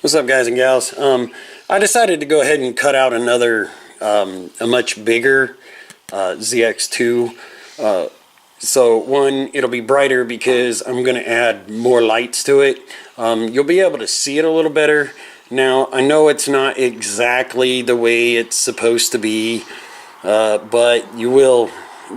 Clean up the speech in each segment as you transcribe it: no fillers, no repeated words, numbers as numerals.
What's up, guys and gals? I decided to go ahead and cut out another a much bigger ZX2. So one, it'll be brighter because I'm going to add more lights to it. You'll be able to see it a little better. Now, I know it's not exactly the way it's supposed to be, but you will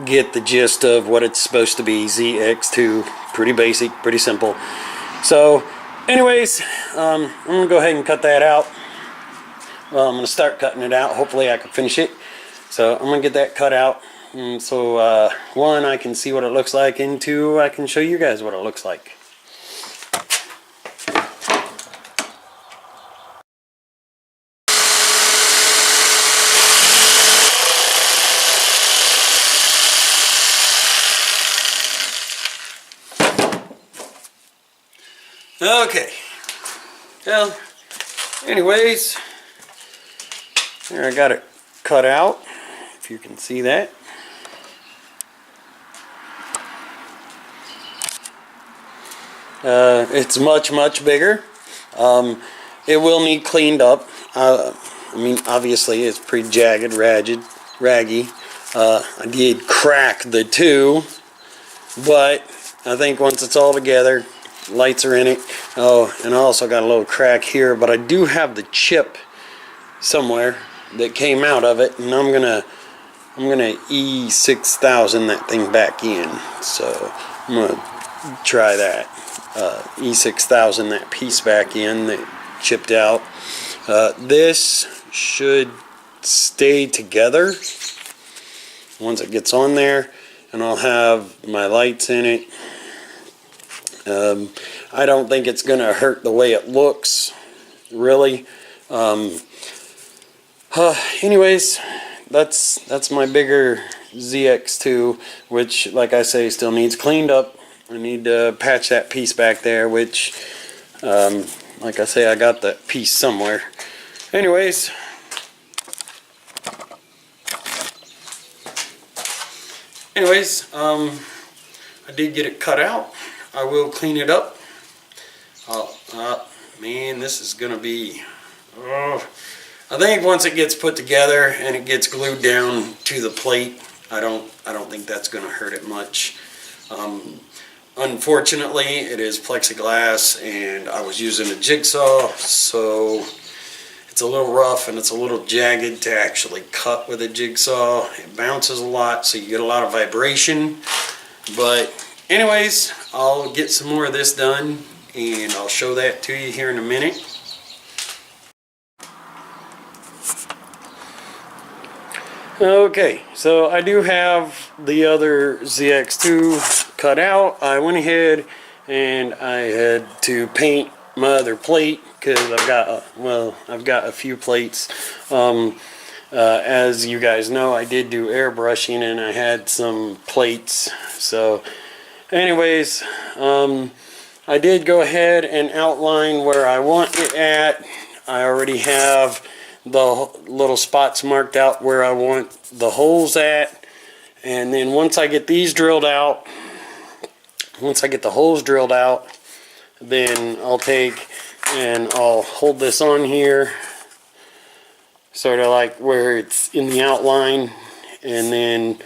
get the gist of what it's supposed to be. ZX2, pretty basic, pretty simple. So anyways, I'm going to go ahead and cut that out. Well, I'm going to start cutting it out. Hopefully I can finish it. So I'm going to get that cut out. And so one, I can see what it looks like, and two, I can show you guys what it looks like. Okay. Well, anyways, here I got it cut out, if you can see that. It's much bigger. It will need cleaned up. I mean, obviously it's pretty jagged, raggy. I did crack the two, but I think once it's all together, lights are in it. Oh, and I also got a little crack here, but I do have the chip somewhere that came out of it, and I'm gonna E6000 that thing back in. So I'm gonna try that. E6000 that piece back in that chipped out. This should stay together once it gets on there, and I'll have my lights in it. I don't think it's gonna hurt the way it looks, really. Anyways, that's my bigger ZX2, which, like I say, still needs cleaned up. I need to patch that piece back there, which, like I say, I got that piece somewhere. Anyways, I did get it cut out. I will clean it up. Man, this is gonna be. I think once it gets put together and it gets glued down to the plate, I don't think that's gonna hurt it much. Unfortunately, it is plexiglass, and I was using a jigsaw, so it's a little rough and it's a little jagged to actually cut with a jigsaw. It bounces a lot, so you get a lot of vibration. But anyways, I'll get some more of this done, and I'll show that to you here in a minute. Okay, so I do have the other ZX2 cut out. I went ahead and I had to paint my other plate because I've got a few plates. As you guys know, I did do airbrushing and I had some plates. So anyways, I did go ahead and outline where I want it at. I already have the little spots marked out where I want the holes at, and then once I get these drilled out, once I get the holes drilled out, then I'll take and I'll hold this on here, sort of like where it's in the outline, and then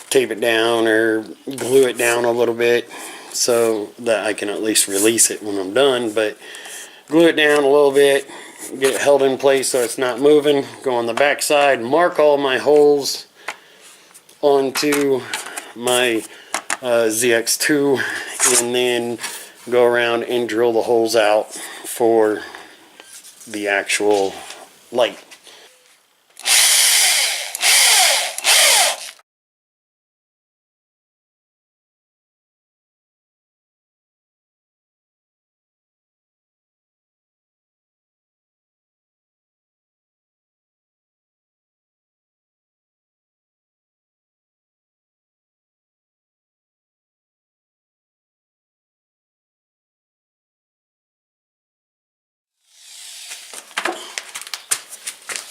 tape it down or glue it down a little bit so that I can at least release it when I'm done. But glue it down a little bit, get it held in place so it's not moving. Go on the back side, mark all my holes onto my ZX2, and then go around and drill the holes out for the actual light.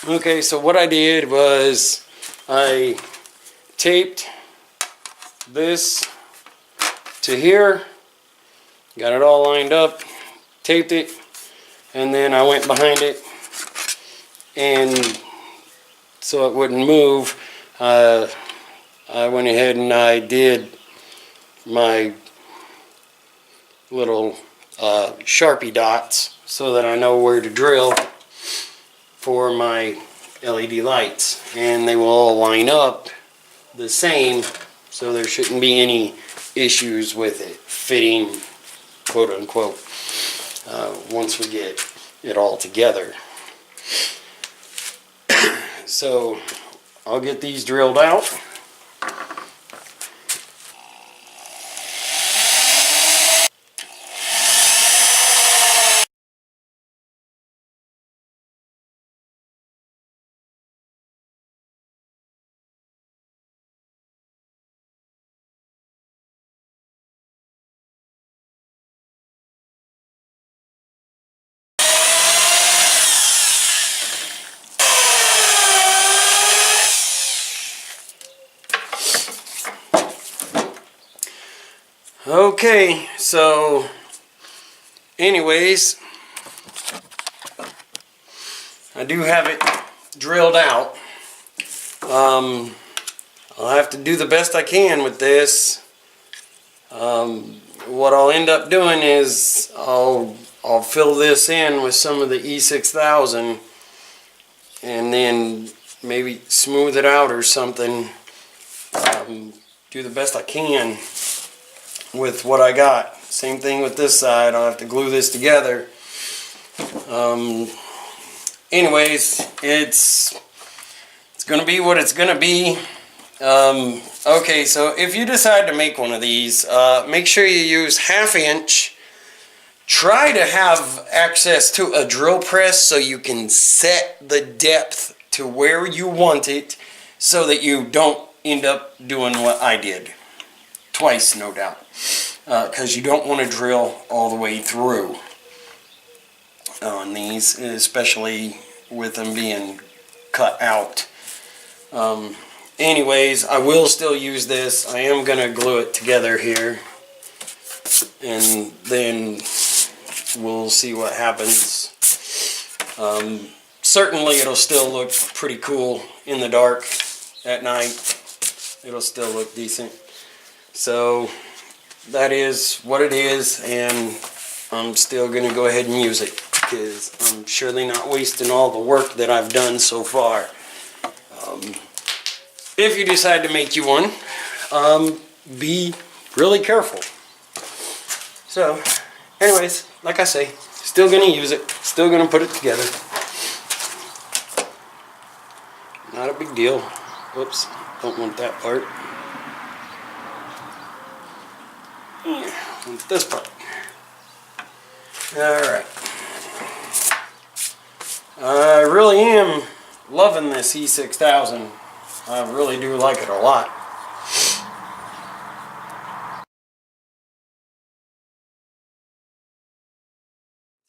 Okay, so what I did was I taped this to here, got it all lined up, taped it, and then I went behind it, and so it wouldn't move, I went ahead and I did my little Sharpie dots so that I know where to drill for my LED lights, and they will all line up the same, so there shouldn't be any issues with it fitting, quote unquote, once we get it all together. So I'll get these drilled out. Okay, so anyways, I do have it drilled out. I'll have to do the best I can with this. What I'll end up doing is I'll fill this in with some of the E6000 and then maybe smooth it out or something. Do the best I can with what I got. Same thing with this side. I'll have to glue this together. Anyways, it's gonna be what it's gonna be. Okay, so if you decide to make one of these, make sure you use 1/2 inch. Try to have access to a drill press so you can set the depth to where you want it, so that you don't end up doing what I did. Twice, no doubt. Because you don't want to drill all the way through on these, especially with them being cut out. Anyways, I will still use this. I am going to glue it together here, and then we'll see what happens. Certainly it'll still look pretty cool in the dark at night. It'll still look decent. So that is what it is, and I'm still going to go ahead and use it because I'm surely not wasting all the work that I've done so far. If you decide to make you one, be really careful. So anyways, like I say, still going to use it, still going to put it together. Not a big deal. Whoops, don't want that part. Want this part. Alright. I really am loving this E6000. I really do like it a lot.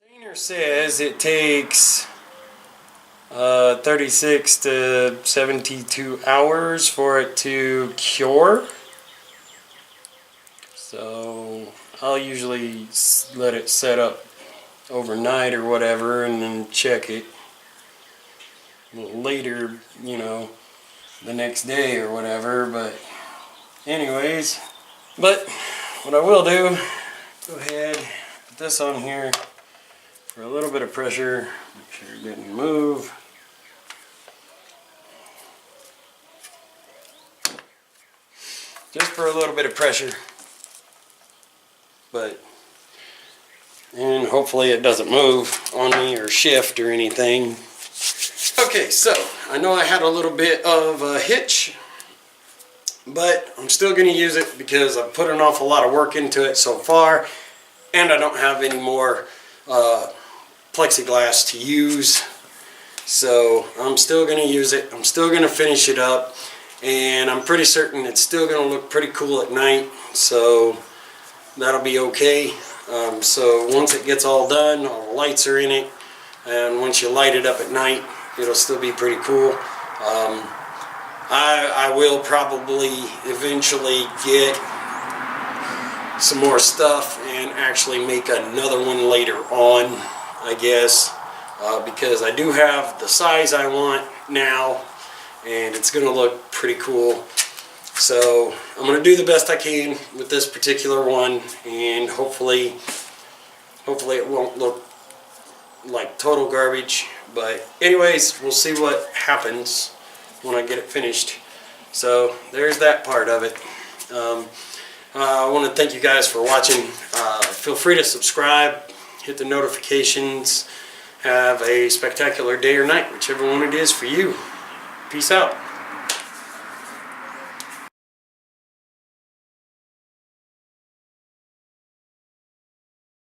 The container says it takes 36 to 72 hours for it to cure. So I'll usually let it set up overnight or whatever and then check it a little later, you know, the next day or whatever. But anyways, but what I will do, go ahead, put this on here for a little bit of pressure, make sure it didn't move. Just for a little bit of pressure. And hopefully it doesn't move on me or shift or anything. Okay, so I know I had a little bit of a hitch, but I'm still going to use it because I've put an awful lot of work into it so far, and I don't have any more plexiglass to use. So I'm still going to use it. I'm still going to finish it up, and I'm pretty certain it's still going to look pretty cool at night. So that'll be okay. So once it gets all done, all the lights are in it, and once you light it up at night, it'll still be pretty cool. I will probably eventually get some more stuff and actually make another one later on. I guess, because I do have the size I want now, and it's going to look pretty cool. So I'm going to do the best I can with this particular one, and hopefully it won't look like total garbage. But anyways, we'll see what happens when I get it finished. So there's that part of it. I want to thank you guys for watching. Feel free to subscribe, hit the notifications. Have a spectacular day or night, whichever one it is for you. Peace out.